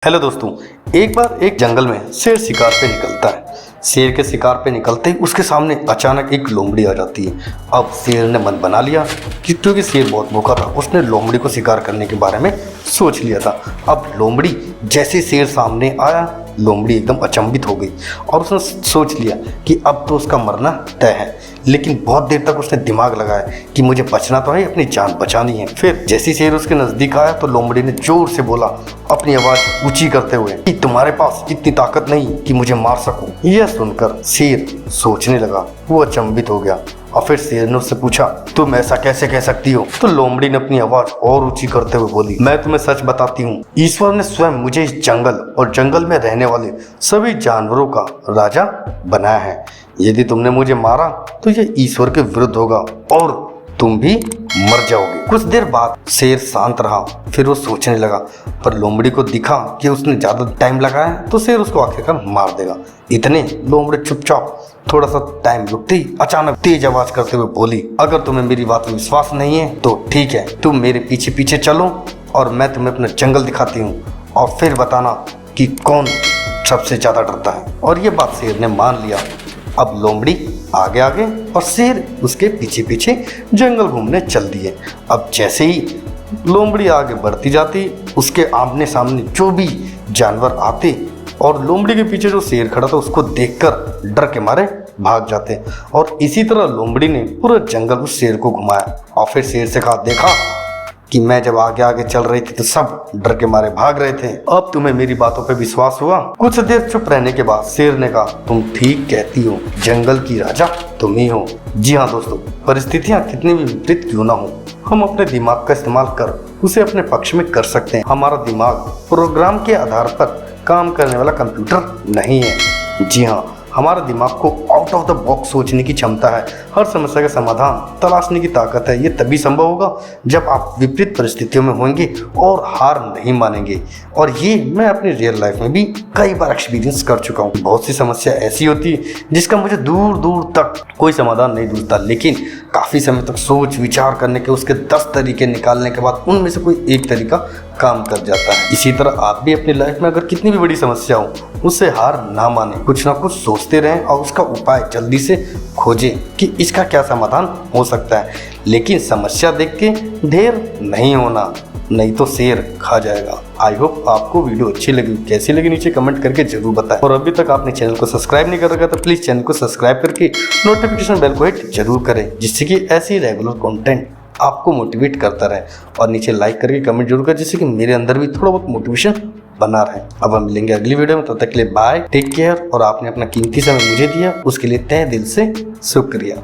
Hello दोस्तों, एक बार एक जंगल में शेर शिकार पे निकलता है। शेर के शिकार पे निकलते ही उसके सामने अचानक एक लोमड़ी आ जाती है। अब शेर ने मन बना लिया कि क्योंकि शेर बहुत भूखा था, उसने लोमड़ी को शिकार करने के बारे में सोच लिया था। अब लोमड़ी जैसे शेर सामने आया, लोमड़ी एकदम अचंभित हो गई और उसने सोच लिया कि अब तो उसका मरना तय है। लेकिन बहुत देर तक उसने दिमाग लगाया कि मुझे बचना तो है, अपनी जान बचानी है। फिर जैसे शेर उसके नजदीक आया तो लोमड़ी ने जोर से बोला, अपनी आवाज ऊंची करते हुए, कि तुम्हारे पास इतनी ताकत नहीं कि मुझे मार सकूं। यह सुनकर शेर सोचने लगा, वो अचंभित हो गया और फिर शेर ने उससे पूछा, तुम ऐसा कैसे कह सकती हो? तो लोमड़ी ने अपनी आवाज और ऊंची करते हुए बोली, मैं तुम्हें सच बताती हूँ, ईश्वर ने स्वयं मुझे इस जंगल और जंगल में रहने वाले सभी जानवरों का राजा बनाया है। यदि तुमने मुझे मारा तो यह ईश्वर के विरुद्ध होगा और तुम भी मर जाओगे। कुछ देर बाद शेर शांत रहा, फिर वो सोचने लगा, पर लोमड़ी को दिखा कि उसने ज्यादा टाइम लगाया तो शेर उसको आखिरकार मार देगा। इतने लोमड़ी चुपचाप थोड़ा सा टाइम रुकते ही अचानक तेज आवाज करते हुए बोली, अगर तुम्हें मेरी बात में विश्वास नहीं है तो ठीक है, तुम मेरे पीछे पीछे चलो और मैं तुम्हें अपना जंगल दिखाती हूँ और फिर बताना कि कौन सबसे ज्यादा डरता है। और ये बात शेर ने मान लिया। अब लोमड़ी आगे आगे और शेर उसके पीछे पीछे जंगल घूमने चल दिए। अब जैसे ही लोमड़ी आगे बढ़ती जाती, उसके आमने सामने जो भी जानवर आते और लोमड़ी के पीछे जो शेर खड़ा था उसको देखकर डर के मारे भाग जाते। और इसी तरह लोमड़ी ने पूरा जंगल उस शेर को घुमाया और फिर शेर से कहा, देखा कि मैं जब आगे आगे चल रही थी तो सब डर के मारे भाग रहे थे। अब तुम्हें मेरी बातों पे विश्वास हुआ? कुछ देर चुप रहने के बाद शेर ने कहा, तुम ठीक कहती हो, जंगल की राजा तुम ही हो। जी हाँ दोस्तों, परिस्थितियाँ कितनी भी विपरीत क्यों ना हो, हम अपने दिमाग का इस्तेमाल कर उसे अपने पक्ष में कर सकते हैं। हमारा दिमाग प्रोग्राम के आधार पर काम करने वाला कंप्यूटर नहीं है। जी हाँ, हमारा दिमाग को आउट ऑफ द बॉक्स सोचने की क्षमता है, हर समस्या का समाधान तलाशने की ताकत है। ये तभी संभव होगा जब आप विपरीत परिस्थितियों में होंगे और हार नहीं मानेंगे। और ये मैं अपनी रियल लाइफ में भी कई बार एक्सपीरियंस कर चुका हूँ। बहुत सी समस्या ऐसी होती है जिसका मुझे दूर दूर तक कोई समाधान नहीं ढूंढता, लेकिन काफ़ी समय तक सोच विचार करने के उसके 10 तरीके निकालने के बाद उनमें से कोई एक तरीका काम कर जाता है। इसी तरह आप भी अपनी लाइफ में अगर कितनी भी बड़ी समस्या हो, उससे हार ना माने, कुछ ना कुछ सोचते रहें और उसका उपाय जल्दी से खोजें कि इसका क्या समाधान हो सकता है। लेकिन समस्या देख के ढेर नहीं होना, नहीं तो शेर खा जाएगा। आई होप आपको वीडियो अच्छी लगी। कैसी लगी नीचे कमेंट करके जरूर बताएं। और अभी तक आपने चैनल को सब्सक्राइब नहीं कर रखा तो प्लीज़ चैनल को सब्सक्राइब करके नोटिफिकेशन बेल को हिट जरूर करें, जिससे कि ऐसी रेगुलर कंटेंट आपको मोटिवेट करता रहे। और नीचे लाइक करके कमेंट जरूर करें, जिससे कि मेरे अंदर भी थोड़ा बहुत मोटिवेशन बना रहे। अब हम मिलेंगे अगली वीडियो में, तब तक के लिए बाय, टेक केयर। और आपने अपना कीमती समय मुझे दिया, उसके लिए तहे दिल से शुक्रिया।